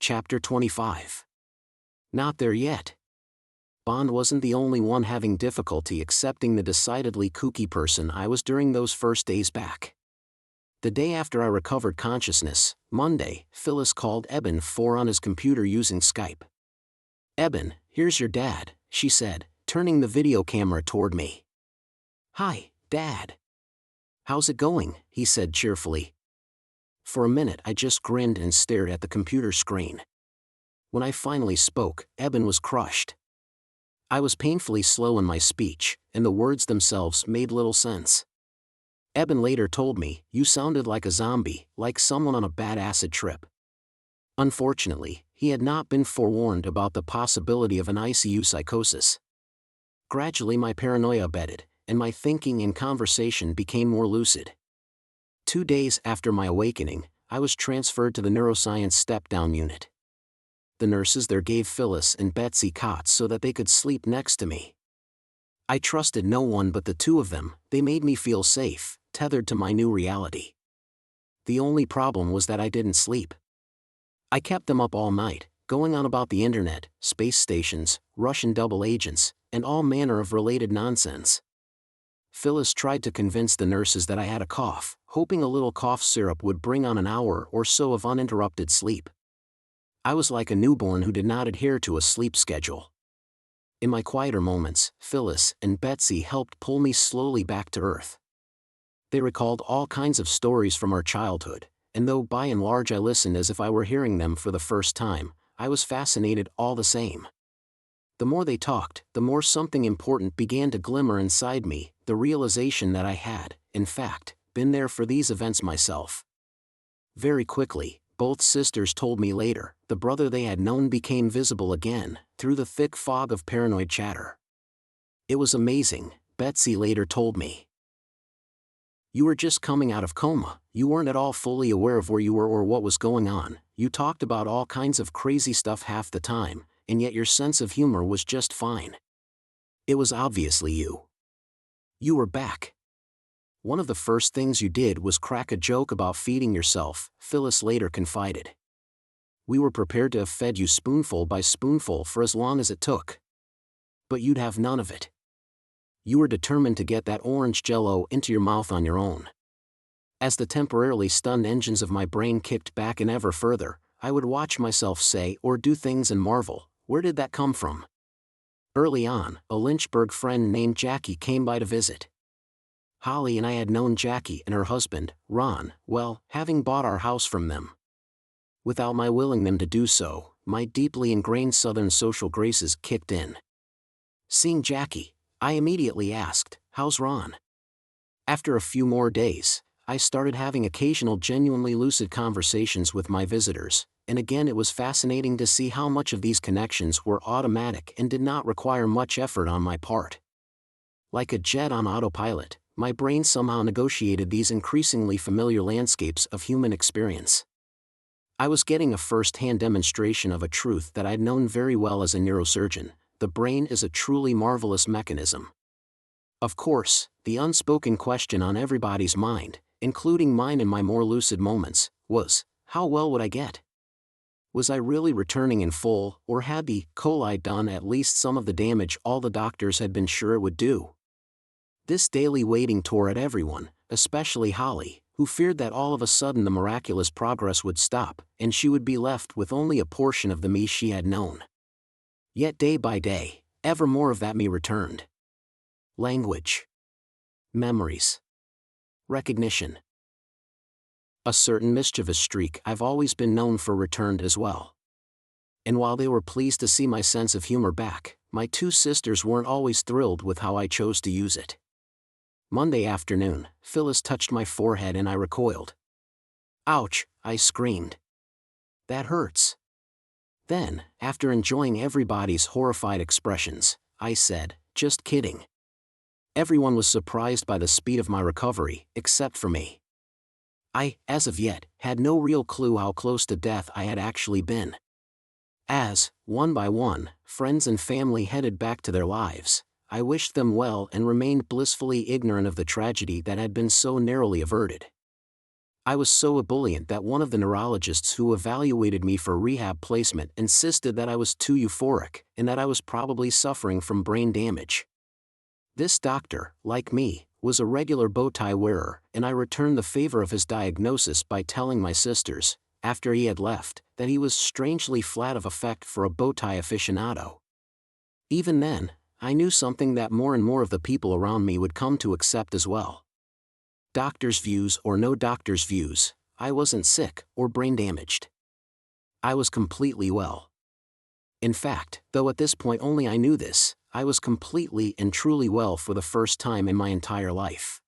Chapter 25. Not there yet. Bond wasn't the only one having difficulty accepting the decidedly kooky person I was during those first days back. The day after I recovered consciousness, Monday, Phyllis called Eben on his computer using Skype. "Eben, here's your dad," she said, turning the video camera toward me. "Hi, Dad. How's it going?" he said cheerfully. For a minute I just grinned and stared at the computer screen. When I finally spoke, Eben was crushed. I was painfully slow in my speech, and the words themselves made little sense. Eben later told me, "You sounded like a zombie, like someone on a bad acid trip." Unfortunately, he had not been forewarned about the possibility of an ICU psychosis. Gradually my paranoia abated, and my thinking and conversation became more lucid. 2 days after my awakening, I was transferred to the neuroscience step-down unit. The nurses there gave Phyllis and Betsy cots so that they could sleep next to me. I trusted no one but the two of them. They made me feel safe, tethered to my new reality. The only problem was that I didn't sleep. I kept them up all night, going on about the internet, space stations, Russian double agents, and all manner of related nonsense. Phyllis tried to convince the nurses that I had a cough, hoping a little cough syrup would bring on an hour or so of uninterrupted sleep. I was like a newborn who did not adhere to a sleep schedule. In my quieter moments, Phyllis and Betsy helped pull me slowly back to earth. They recalled all kinds of stories from our childhood, and though by and large I listened as if I were hearing them for the first time, I was fascinated all the same. The more they talked, the more something important began to glimmer inside me, the realization that I had, in fact, been there for these events myself. Very quickly, both sisters told me later, the brother they had known became visible again, through the thick fog of paranoid chatter. It was amazing, Betsy later told me. "You were just coming out of coma, you weren't at all fully aware of where you were or what was going on, you talked about all kinds of crazy stuff half the time, and yet your sense of humor was just fine. It was obviously you. You were back. One of the first things you did was crack a joke about feeding yourself," Phyllis later confided. "We were prepared to have fed you spoonful by spoonful for as long as it took. But you'd have none of it. You were determined to get that orange jello into your mouth on your own." As the temporarily stunned engines of my brain kicked back and ever further, I would watch myself say or do things and marvel, where did that come from? Early on, a Lynchburg friend named Jackie came by to visit. Holly and I had known Jackie and her husband, Ron, well, having bought our house from them. Without my willing them to do so, my deeply ingrained Southern social graces kicked in. Seeing Jackie, I immediately asked, "How's Ron?" After a few more days, I started having occasional genuinely lucid conversations with my visitors, and again it was fascinating to see how much of these connections were automatic and did not require much effort on my part. Like a jet on autopilot, my brain somehow negotiated these increasingly familiar landscapes of human experience. I was getting a first-hand demonstration of a truth that I'd known very well as a neurosurgeon: the brain is a truly marvelous mechanism. Of course, the unspoken question on everybody's mind, including mine in my more lucid moments, was, how well would I get? Was I really returning in full, or had the coli done at least some of the damage all the doctors had been sure it would do? This daily waiting tore at everyone, especially Holly, who feared that all of a sudden the miraculous progress would stop, and she would be left with only a portion of the me she had known. Yet day by day, ever more of that me returned. Language. Memories. Recognition. A certain mischievous streak I've always been known for returned as well. And while they were pleased to see my sense of humor back, my two sisters weren't always thrilled with how I chose to use it. Monday afternoon, Phyllis touched my forehead and I recoiled. "Ouch," I screamed. "That hurts." Then, after enjoying everybody's horrified expressions, I said, "Just kidding." Everyone was surprised by the speed of my recovery, except for me. I, as of yet, had no real clue how close to death I had actually been. As, one by one, friends and family headed back to their lives, I wished them well and remained blissfully ignorant of the tragedy that had been so narrowly averted. I was so ebullient that one of the neurologists who evaluated me for rehab placement insisted that I was too euphoric and that I was probably suffering from brain damage. This doctor, like me, was a regular bow tie wearer, and I returned the favor of his diagnosis by telling my sisters, after he had left, that he was strangely flat of affect for a bow tie aficionado. Even then, I knew something that more and more of the people around me would come to accept as well. Doctor's views or no doctor's views, I wasn't sick or brain damaged. I was completely well. In fact, though at this point only I knew this, I was completely and truly well for the first time in my entire life.